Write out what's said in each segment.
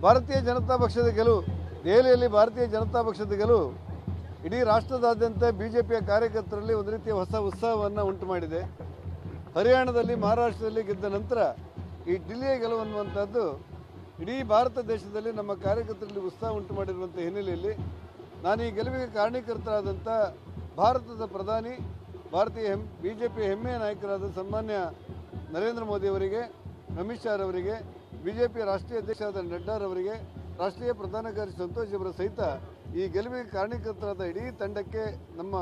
ಭಾರತೀಯ ಜನತಾ ಪಕ್ಷದ ಗೆಲುವು, ದೆಹಲಿಯಲ್ಲಿ ಭಾರತೀಯ ಜನತಾ ಪಕ್ಷದ ಗೆಲುವು ಇಡೀ ರಾಷ್ಟ್ರದಾದ್ಯಂತ ಬಿಜೆಪಿಯ ಕಾರ್ಯಕರ್ತರಲ್ಲಿ ಒಂದು ರೀತಿಯ ಹೊಸ ಉತ್ಸಾಹವನ್ನು ಉಂಟು ಮಾಡಿದೆ. ಹರಿಯಾಣದಲ್ಲಿ, ಮಹಾರಾಷ್ಟ್ರದಲ್ಲಿ ಗೆದ್ದ ನಂತರ ಈ ఢిಲ್ಲಿಯ ಗೆಲುವು ಅನ್ನುವಂಥದ್ದು ಇಡೀ ಭಾರತ ದೇಶದಲ್ಲಿ ನಮ್ಮ ಕಾರ್ಯಕರ್ತರಲ್ಲಿ ಉತ್ಸಾಹ ಉಂಟು ಮಾಡಿರುವಂಥ ಹಿನ್ನೆಲೆಯಲ್ಲಿ ನಾನು ಈ ಗೆಲುವಿಗೆ ಕಾರಣೀಕರ್ತರಾದಂಥ ಭಾರತದ ಪ್ರಧಾನಿ, ಬಿಜೆಪಿಯ ಹೆಮ್ಮೆಯ ನಾಯಕರಾದ ಸನ್ಮಾನ್ಯ ನರೇಂದ್ರ ಮೋದಿ ಅವರಿಗೆ, ಅಮಿತ್ ಶಾ ಅವರಿಗೆ, ಬಿಜೆಪಿಯ ರಾಷ್ಟ್ರೀಯ ಅಧ್ಯಕ್ಷರಾದ ನಡ್ಡಾರವರಿಗೆ, ರಾಷ್ಟ್ರೀಯ ಪ್ರಧಾನ ಕಾರ್ಯದರ್ಶಿ ಸಂತೋಷ್ ಅವರ ಸಹಿತ ಈ ಗೆಲುವಿಗೆ ಕಾರಣೀಕರ್ತರಾದ ಇಡೀ ತಂಡಕ್ಕೆ ನಮ್ಮ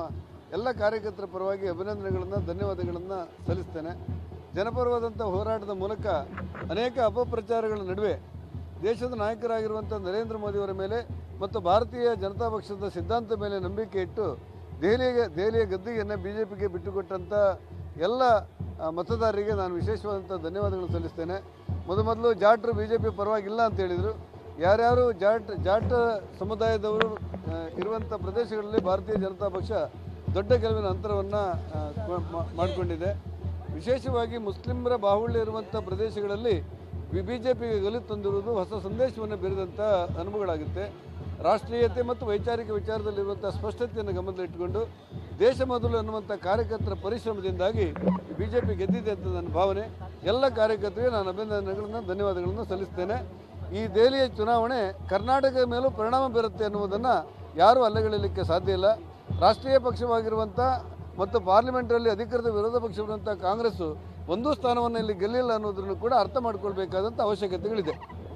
ಎಲ್ಲ ಕಾರ್ಯಕರ್ತರ ಪರವಾಗಿ ಅಭಿನಂದನೆಗಳನ್ನು, ಧನ್ಯವಾದಗಳನ್ನು ಸಲ್ಲಿಸ್ತೇನೆ. ಜನಪರವಾದಂಥ ಹೋರಾಟದ ಮೂಲಕ ಅನೇಕ ಅಪಪ್ರಚಾರಗಳ ನಡುವೆ ದೇಶದ ನಾಯಕರಾಗಿರುವಂಥ ನರೇಂದ್ರ ಮೋದಿಯವರ ಮೇಲೆ ಮತ್ತು ಭಾರತೀಯ ಜನತಾ ಪಕ್ಷದ ಸಿದ್ಧಾಂತ ಮೇಲೆ ನಂಬಿಕೆ ಇಟ್ಟು ದೆಹಲಿಯ ಗದ್ದಿಗೆಯನ್ನು ಬಿಜೆಪಿಗೆ ಬಿಟ್ಟುಕೊಟ್ಟಂಥ ಎಲ್ಲ ಮತದಾರರಿಗೆ ನಾನು ವಿಶೇಷವಾದಂಥ ಧನ್ಯವಾದಗಳನ್ನು ಸಲ್ಲಿಸ್ತೇನೆ. ಮೊದಲು ಜಾಟ್ರು ಬಿಜೆಪಿ ಪರವಾಗಿಲ್ಲ ಅಂತ ಹೇಳಿದರು. ಯಾರ್ಯಾರು ಜಾಟ್ ಸಮುದಾಯದವರು ಇರುವಂಥ ಪ್ರದೇಶಗಳಲ್ಲಿ ಭಾರತೀಯ ಜನತಾ ಪಕ್ಷ ದೊಡ್ಡ ಗೆಲುವಿನ ಅಂತರವನ್ನು ಮಾಡಿಕೊಂಡಿದೆ. ವಿಶೇಷವಾಗಿ ಮುಸ್ಲಿಮರ ಬಾಹುಳ್ಯ ಇರುವಂಥ ಪ್ರದೇಶಗಳಲ್ಲಿ ಬಿಜೆಪಿಗೆ ಗೆಲುವು ತಂದಿರುವುದು ಹೊಸ ಸಂದೇಶವನ್ನು ಬೀರಿದಂಥ ಅನುಭವಗಳಾಗುತ್ತೆ. ರಾಷ್ಟ್ರೀಯತೆ ಮತ್ತು ವೈಚಾರಿಕ ವಿಚಾರದಲ್ಲಿರುವಂಥ ಸ್ಪಷ್ಟತೆಯನ್ನು ಗಮನದಲ್ಲಿಟ್ಟುಕೊಂಡು ದೇಶ ಮೊದಲು ಅನ್ನುವಂಥ ಕಾರ್ಯಕರ್ತರ ಪರಿಶ್ರಮದಿಂದಾಗಿ ಬಿಜೆಪಿ ಗೆದ್ದಿದೆ ಅಂತ ನನ್ನ ಭಾವನೆ. ಎಲ್ಲ ಕಾರ್ಯಕರ್ತರಿಗೆ ನಾನು ಅಭಿನಂದನೆಗಳನ್ನು, ಧನ್ಯವಾದಗಳನ್ನು ಸಲ್ಲಿಸ್ತೇನೆ. ಈ ದೆಹಲಿಯ ಚುನಾವಣೆ ಕರ್ನಾಟಕದ ಮೇಲೂ ಪರಿಣಾಮ ಬೀರುತ್ತೆ ಅನ್ನುವುದನ್ನು ಯಾರೂ ಅಲ್ಲಗಳೆಯಲಿಕ್ಕೆ ಸಾಧ್ಯ ಇಲ್ಲ. ರಾಷ್ಟ್ರೀಯ ಪಕ್ಷವಾಗಿರುವಂಥ ಮತ್ತು ಪಾರ್ಲಿಮೆಂಟಲ್ಲಿ ಅಧಿಕೃತ ವಿರೋಧ ಪಕ್ಷವಿರುವಂಥ ಕಾಂಗ್ರೆಸ್ಸು ಒಂದೂ ಸ್ಥಾನವನ್ನು ಇಲ್ಲಿ ಗೆಲ್ಲಿಲ್ಲ ಅನ್ನೋದನ್ನು ಕೂಡ ಅರ್ಥ ಮಾಡಿಕೊಳ್ಬೇಕಾದಂಥ ಅವಶ್ಯಕತೆಗಳಿದೆ.